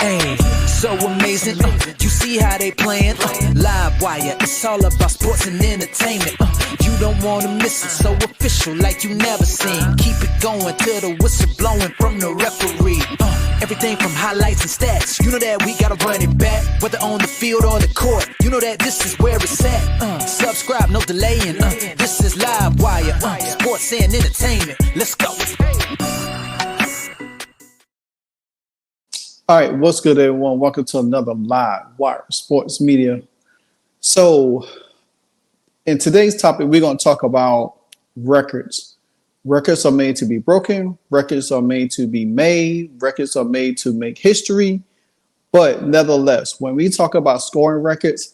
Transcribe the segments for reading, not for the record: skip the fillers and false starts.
Hey, so amazing. You see how they playing? Live wire, it's all about sports and entertainment. You don't wanna miss it, so official like you never seen. Keep it going till the whistle blowing from the referee. Everything from highlights and stats, you know that we gotta run it back. Whether on the field or the court, you know that this is where it's at. Subscribe, no delaying. This is Live Wire, sports and entertainment. Let's go. All right, what's good, everyone? Welcome to another Live Wire Sports Media. So, in today's topic, we're going to talk about records. Records are made to be broken. Records are made to be made. Records are made to make history. But nevertheless, when we talk about scoring records,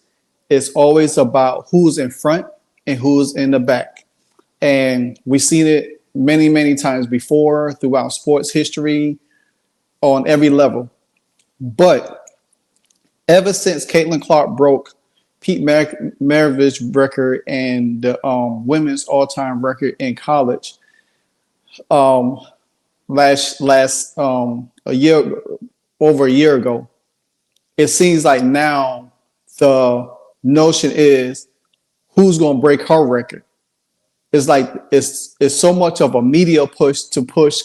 it's always about who's in front and who's in the back. And we've seen it many, many times before throughout sports history on every level. But ever since Caitlin Clark broke Pete Maravich's record and the women's all-time record in college over a year ago, it seems like now the notion is who's going to break her record. It's like it's so much of a media push to push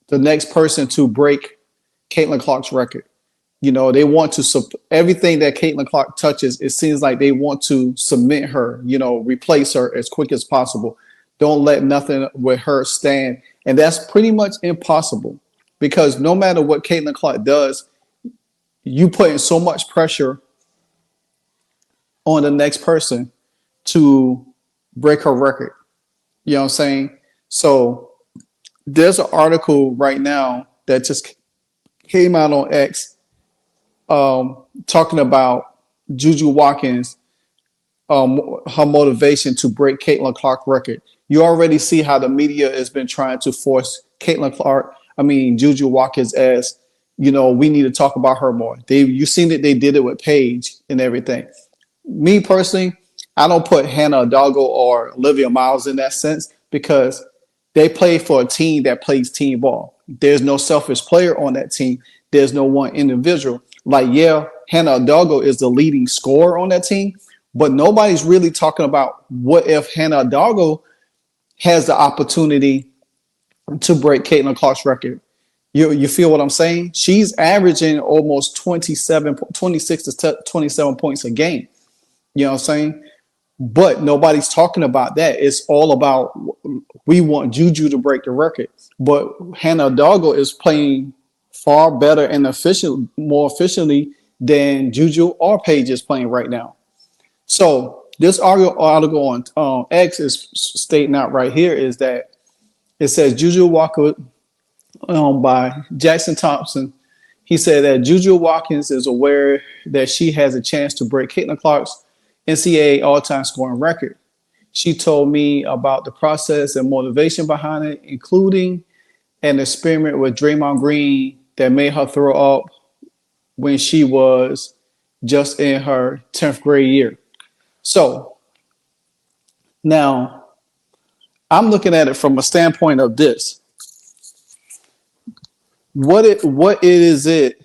the next person to break Caitlin Clark's record. You know, they want to everything that Caitlin Clark touches, it seems like they want to submit her, replace her as quick as possible. Don't let nothing with her stand. And that's pretty much impossible because no matter what Caitlin Clark does, you put in so much pressure on the next person to break her record. You know what I'm saying? So there's an article right now that just came out on X talking about Juju Watkins, her motivation to break Caitlin Clark's record. You already see how the media has been trying to force Juju Watkins as, we need to talk about her more. You've seen that they did it with Paige and everything. Me personally, I don't put Hannah Hidalgo or Olivia Miles in that sense because they play for a team that plays team ball. There's no selfish player on that team. There's no one individual. Hannah Hidalgo is the leading scorer on that team, but nobody's really talking about what if Hannah Hidalgo has the opportunity to break Caitlin Clark's record. You feel what I'm saying? She's averaging almost 26 to 27 points a game. You know what I'm saying? But nobody's talking about that. It's all about we want Juju to break the record. But Hannah Hidalgo is playing far better and more efficiently than Juju or Paige is playing right now. So this article on X is stating out right here is that it says Juju Watkins by Jackson Thompson. He said that Juju Watkins is aware that she has a chance to break Caitlin Clark's NCAA all-time scoring record. She told me about the process and motivation behind it, including an experiment with Draymond Green that made her throw up when she was just in her 10th grade year. So now I'm looking at it from a standpoint of this. What is it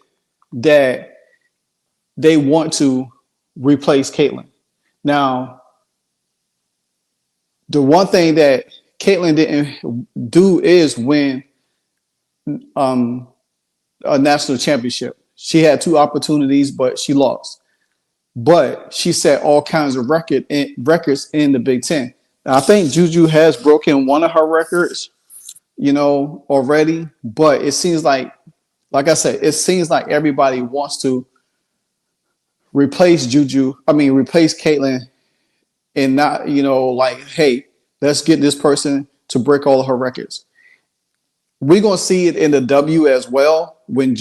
that they want to replace Caitlin? Now, the one thing that Caitlin didn't do is win a national championship. She had 2 opportunities, but she lost. But she set all kinds of records in the Big Ten. Now, I think Juju has broken one of her records, already. But it seems like I said, it seems like everybody wants to replace Caitlin and not, hey, let's get this person to break all of her records. We're gonna see it in the W as well when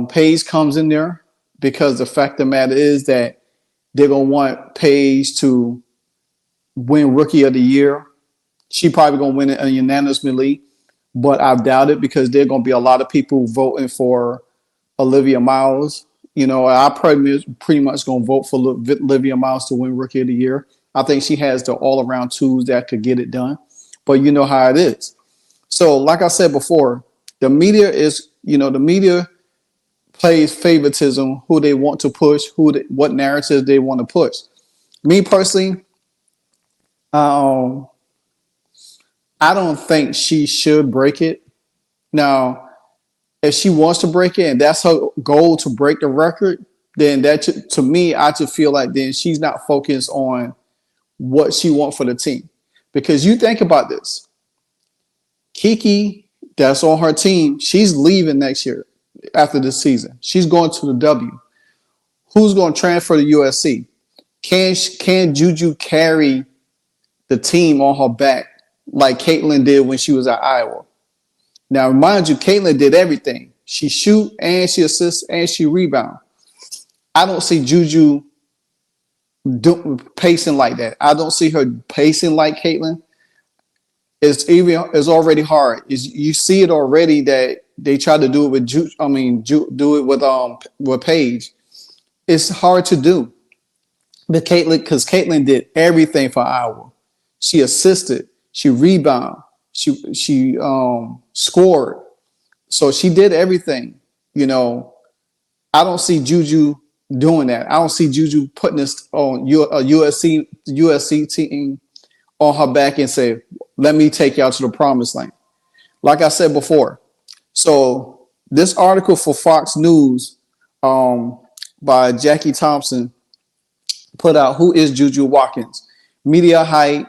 Paige comes in there, because the fact of the matter is that they're gonna want Paige to win Rookie of the Year. She probably gonna win it unanimously, but I doubt it because there are gonna be a lot of people voting for Olivia Miles. I pretty much gonna vote for Olivia Miles to win Rookie of the Year. I think she has the all-around tools that could get it done. But you know how it is. So like I said before, The media is, the media plays favoritism, who they want to push, what narrative they want to push. Me personally, um, I don't think she should break it. Now, if she wants to break it and that's her goal to break the record, then that to me, I just feel like then she's not focused on what she wants for the team. Because you think about this, Kiki, that's on her team, she's leaving next year after this season. She's going to the W. Who's going to transfer to USC? Can Juju carry the team on her back like Caitlin did when she was at Iowa? Now, mind you, Caitlin did everything. She shoot and she assists and she rebound. I don't see Juju pacing like that. I don't see her pacing like Caitlin. It's already hard. You see it already that they try to do it with do it with Paige. It's hard to do. But because Caitlin did everything for Iowa. She assisted, she rebounded, she scored. So she did everything. I don't see Juju doing that. I don't see Juju putting this on a USC team on her back and say, let me take y'all to the promised land. Like I said before. So this article for Fox News by Jackie Thompson put out, who is Juju Watkins? Media hype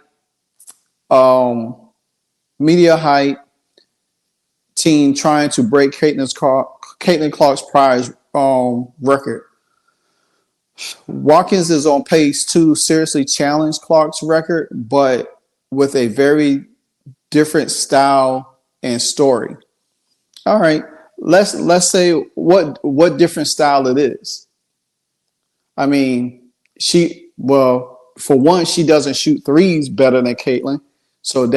team trying to break Caitlin Clark's prize record. Watkins is on pace to seriously challenge Clark's record, but with a very different style and story. All right, let's say what different style it is. I mean, for one, she doesn't shoot threes better than Caitlin. So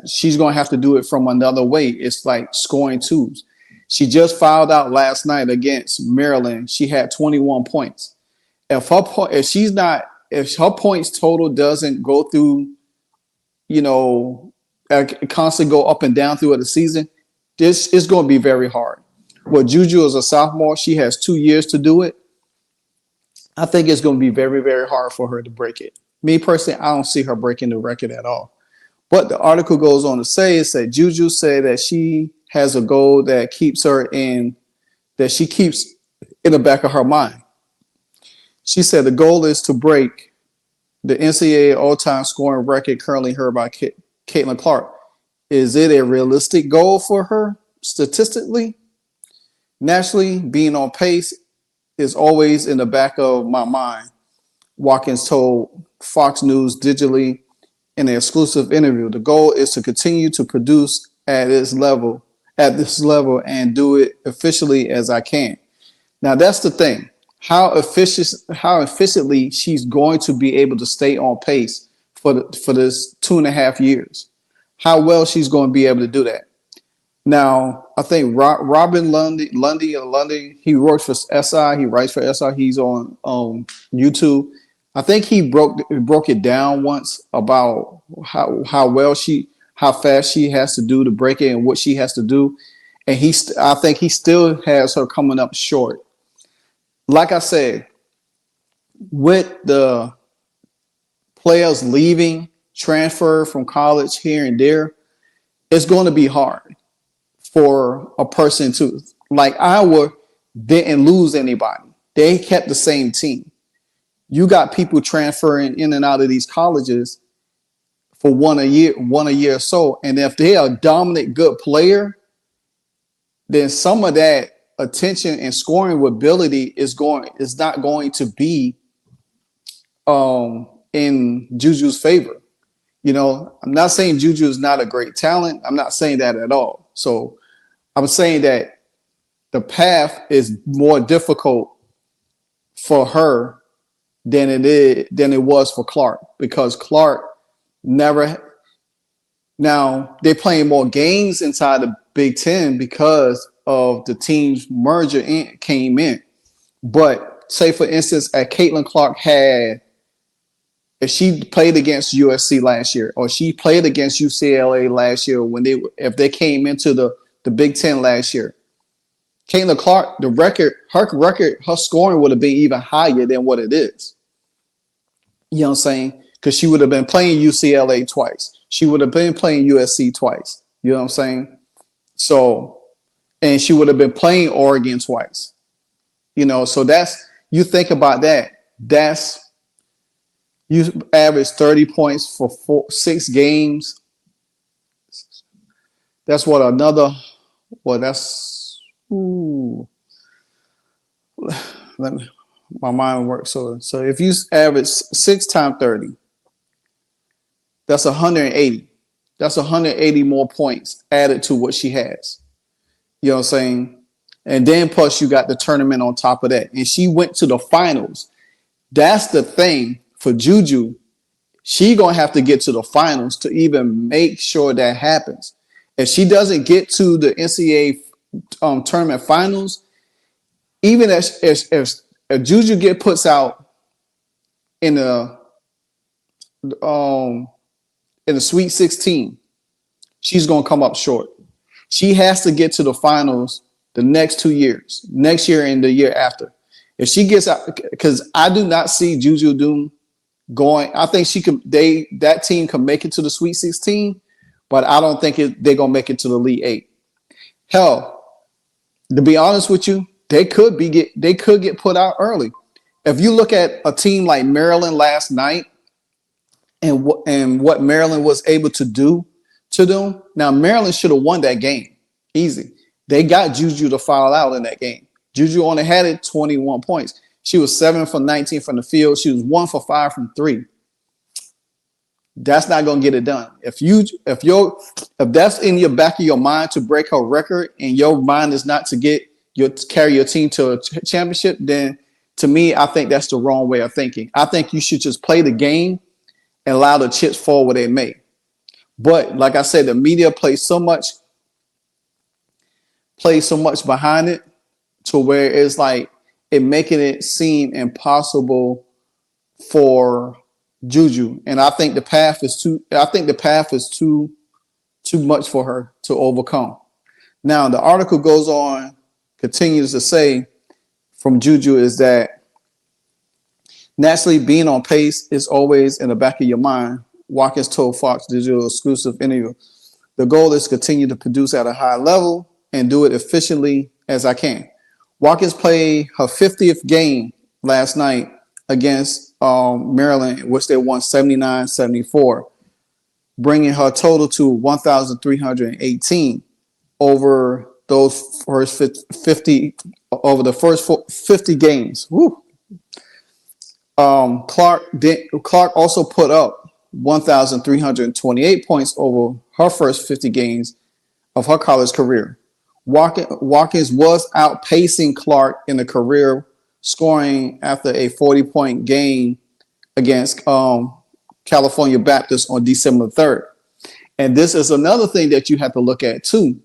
she's going to have to do it from another way. It's like scoring twos. She just fouled out last night against Maryland. She had 21 points. If her points total doesn't go through, constantly go up and down throughout the season, this is going to be very hard. Well, Juju is a sophomore. She has 2 years to do it. I think it's going to be very, very hard for her to break it. Me personally, I don't see her breaking the record at all. But the article goes on to say, it said Juju said that she has a goal that she keeps in the back of her mind. She said the goal is to break the NCAA all-time scoring record currently held by Caitlin Clark. Is it a realistic goal for her statistically? Naturally, being on pace is always in the back of my mind, Watkins told Fox News digitally in an exclusive interview. The goal is to continue to produce at this level, and do it efficiently as I can. Now that's the thing. How efficiently she's going to be able to stay on pace for this 2.5 years. How well she's going to be able to do that. Now, I think Robin Lundy, he works for SI. He writes for SI. He's on YouTube. I think he broke it down once about how fast she has to do to break it and what she has to do. And I think he still has her coming up short. Like I said, with the players leaving, transfer from college here and there, it's going to be hard for a person to, like Iowa didn't lose anybody. They kept the same team. You got people transferring in and out of these colleges for one a year or so. And if they're a dominant good player, then some of that attention and scoring ability is not going to be in Juju's favor. I'm not saying Juju is not a great talent. I'm not saying that at all. So I'm saying that the path is more difficult for her than it was for Clark, because Clark never. Now they're playing more games inside the Big Ten because of the team's merger came in. But say for instance, Caitlin Clark if she played against USC last year, or she played against UCLA last year if they came into the the Big Ten last year. Caitlin Clark, her scoring would have been even higher than what it is. You know what I'm saying? Because she would have been playing UCLA twice. She would have been playing USC twice. You know what I'm saying? So, and she would have been playing Oregon twice. You know, so you think about that. You average 30 points for 6 games. That's ooh. My mind works. So if you average 6 times 30, that's 180. That's 180 more points added to what she has. You know what I'm saying? And then plus you got the tournament on top of that. And she went to the finals. That's the thing for Juju. She going to have to get to the finals to even make sure that happens. If she doesn't get to the NCAA tournament finals, even if Juju puts out in the Sweet 16, she's going to come up short. She has to get to the finals the next 2 years, next year and the year after. If she gets out, because I do not see Juju Doom going. I think that team can make it to the Sweet 16, but I don't think they're going to make it to the Elite 8. Hell, to be honest with you, they could get put out early. If you look at a team like Maryland last night and what Maryland was able to do to them, now Maryland should have won that game easy. They got Juju to foul out in that game. Juju only had it 21 points. She was 7 for 19 from the field. She was 1 for 5 from 3. That's not going to get it done. If that's in your back of your mind to break her record and your mind is not to carry your team to a championship, then to me, I think that's the wrong way of thinking. I think you should just play the game and allow the chips fall where they may. But like I said, the media plays so much behind it to where it's like it making it seem impossible for Juju. And I think the path is too much for her to overcome. Now the article goes on, continues to say from Juju is that naturally being on pace is always in the back of your mind. Watkins told Fox Digital exclusive interview, the goal is to continue to produce at a high level and do it efficiently as I can. Watkins played her 50th game last night against Maryland, which they won 79-74, bringing her total to 1,318 over those first 50 over the first 50 games. Woo. Clark also put up 1,328 points over her first 50 games of her college career. Watkins was outpacing Clark in the career scoring after a 40-point game against California Baptist on December 3rd. And this is another thing that you have to look at too.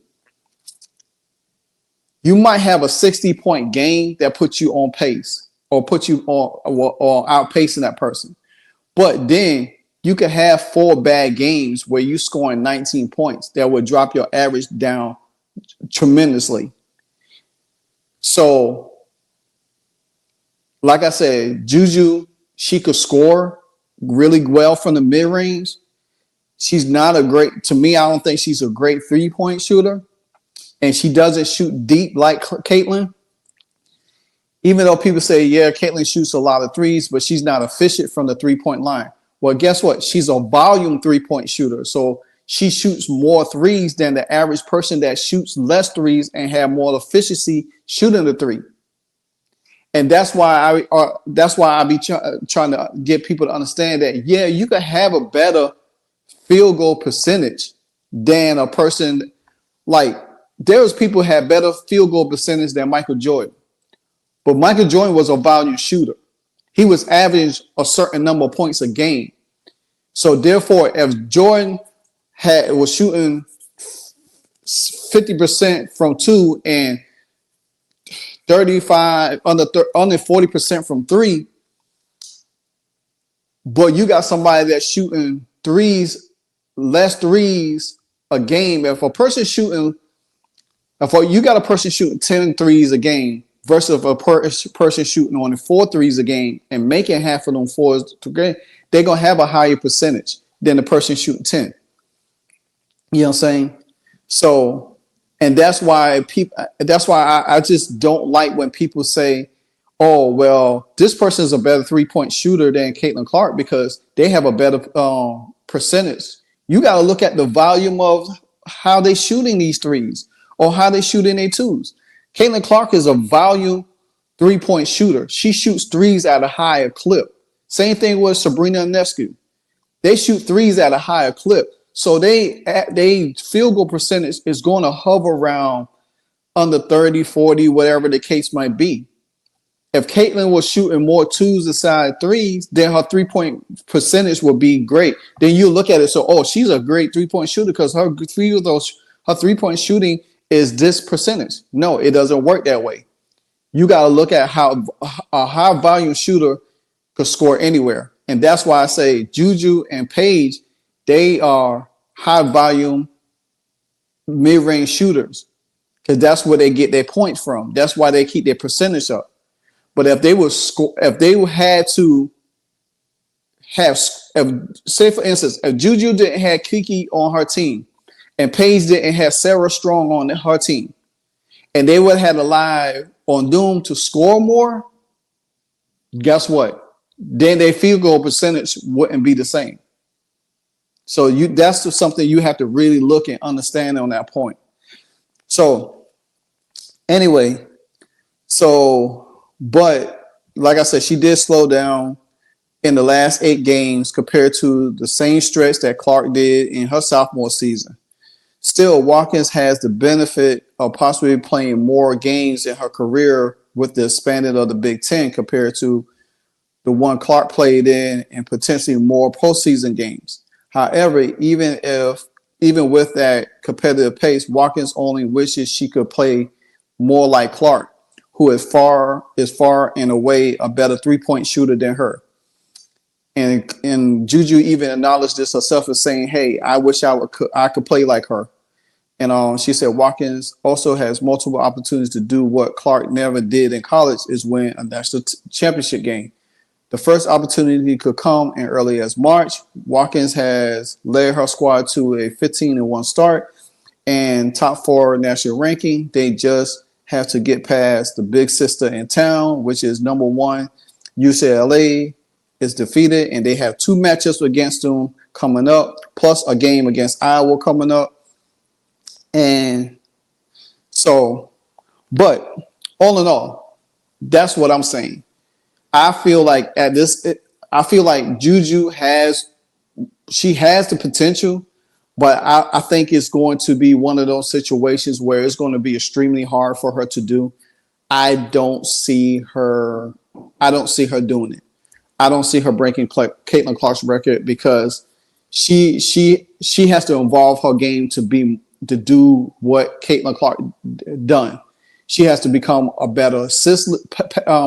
You might have a 60-point game that puts you on pace or puts you on or outpacing that person. But then you could have 4 bad games where you scoring 19 points that would drop your average down tremendously. So, like I said, Juju, she could score really well from the mid-range. She's not to me, I don't think she's a great 3-point shooter. And she doesn't shoot deep like Caitlin. Even though people say, yeah, Caitlin shoots a lot of threes, but she's not efficient from the 3-point line. Well, guess what? She's a volume 3-point shooter. So she shoots more threes than the average person that shoots less threes and have more efficiency shooting the 3. And that's why I be trying to get people to understand that, yeah, you could have a better field goal percentage than a person like there's people who had better field goal percentage than Michael Jordan. But Michael Jordan was a volume shooter. He was averaging a certain number of points a game. So therefore, if Jordan was shooting 50% from 2 and 35 under 40% from 3, but you got somebody that's shooting less threes a game. If a person shooting If you got a person shooting 10 threes a game versus a person shooting only 4 threes a game and making half of them fours to game, they're gonna have a higher percentage than the person shooting 10. You know what I'm saying? So, and that's why people. That's why I just don't like when people say, "Oh, well, this person is a better 3-point shooter than Caitlin Clark because they have a better percentage." You got to look at the volume of how they shooting these threes or how they shooting their twos. Caitlin Clark is a volume 3-point shooter. She shoots threes at a higher clip. Same thing with Sabrina Ionescu. They shoot threes at a higher clip. So they field goal percentage is going to hover around under 30, 40, whatever the case might be. If Caitlin was shooting more twos aside threes, then her 3-point percentage would be great. Then you look at it, so she's a great 3-point shooter because her 3-point shooting is this percentage. No, it doesn't work that way. You got to look at how a high volume shooter could score anywhere. And that's why I say Juju and Paige, they are high volume mid-range shooters because that's where they get their points from. That's why they keep their percentage up. But if they were if they had to have, say for instance, if Juju didn't have Kiki on her team and Paige didn't have Sarah Strong on her team, and they would have had a live on Doom to score more, guess what? Then their field goal percentage wouldn't be the same. So that's just something you have to really look and understand on that point. So anyway, but like I said, she did slow down in the last 8 games compared to the same stretch that Clark did in her sophomore season. Still, Watkins has the benefit of possibly playing more games in her career with the expanding of the Big Ten compared to the one Clark played in and potentially more postseason games. However, even with that competitive pace, Watkins only wishes she could play more like Clark, who is far and away a better 3-point shooter than her. And Juju even acknowledged this herself as saying, "Hey, I wish I could play like her." And she said Watkins also has multiple opportunities to do what Clark never did in college, is win a national championship game. The first opportunity could come in early as March. Watkins has led her squad to a 15-1 start and top 4 national ranking. They just have to get past the big sister in town, which is number 1. UCLA is defeated, and they have 2 matchups against them coming up, plus a game against Iowa coming up. And so, but all in all, that's what I'm saying. I feel like Juju has the potential, but I think it's going to be one of those situations where it's going to be extremely hard for her to do. I don't see her doing it. I don't see her breaking Caitlin Clark's record because she has to evolve her game to do what Caitlin Clark done. She has to become a better assist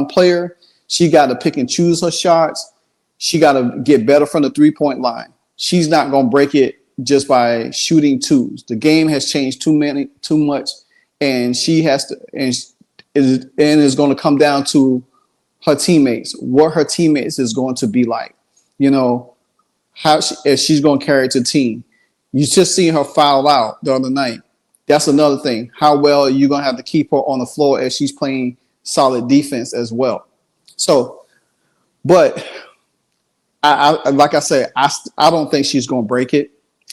player. She got to pick and choose her shots. She got to get better from the 3-point line. She's not going to break it just by shooting twos. The game has changed too much, and she has to, and it's going to come down to her teammates, what her teammates is going to be like. You know, if she's going to carry it to the team. You just seen her foul out the other night. That's another thing. How well are you going to have to keep her on the floor as she's playing solid defense as well? So, but I like I said, I don't think she's going to break it.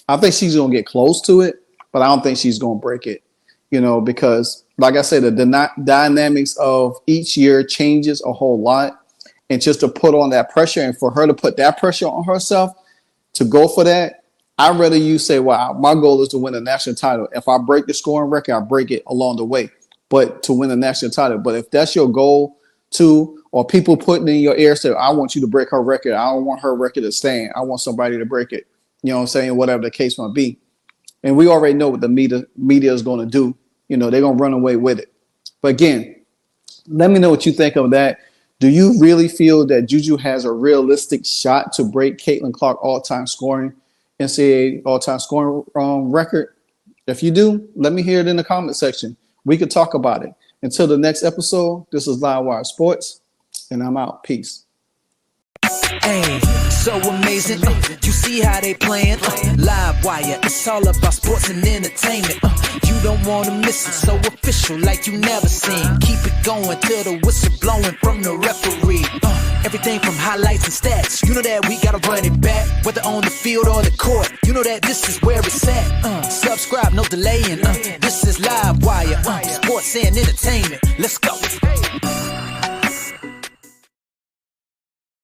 I think she's going to get close to it, but I don't think she's going to break it, because like I said, the dynamics of each year changes a whole lot. And just to put on that pressure and for her to put that pressure on herself to go for that, I'd rather you say, well, my goal is to win a national title. If I break the scoring record, I break it along the way, but to win a national title. But if that's your goal or people putting in your ear say, I want you to break her record. I don't want her record to stand. I want somebody to break it. You know what I'm saying? Whatever the case might be. And we already know what the media is going to do. They're going to run away with it. But again, let me know what you think of that. Do you really feel that Juju has a realistic shot to break Caitlin Clark all-time scoring NCAA all-time scoring record? If you do, let me hear it in the comment section. We could talk about it. Until the next episode, this is Livewire Sports, and I'm out. Peace. Hey, so amazing. You see how they playing? Live wire, it's all about sports and entertainment. You don't wanna miss it, so official like you never seen. Keep it going till the whistle blowing from the referee. Everything from highlights and stats. You know that we gotta run it back, whether on the field or the court. You know that this is where it's at. Subscribe, no delaying. This is Live Wire, sports and entertainment. Let's go.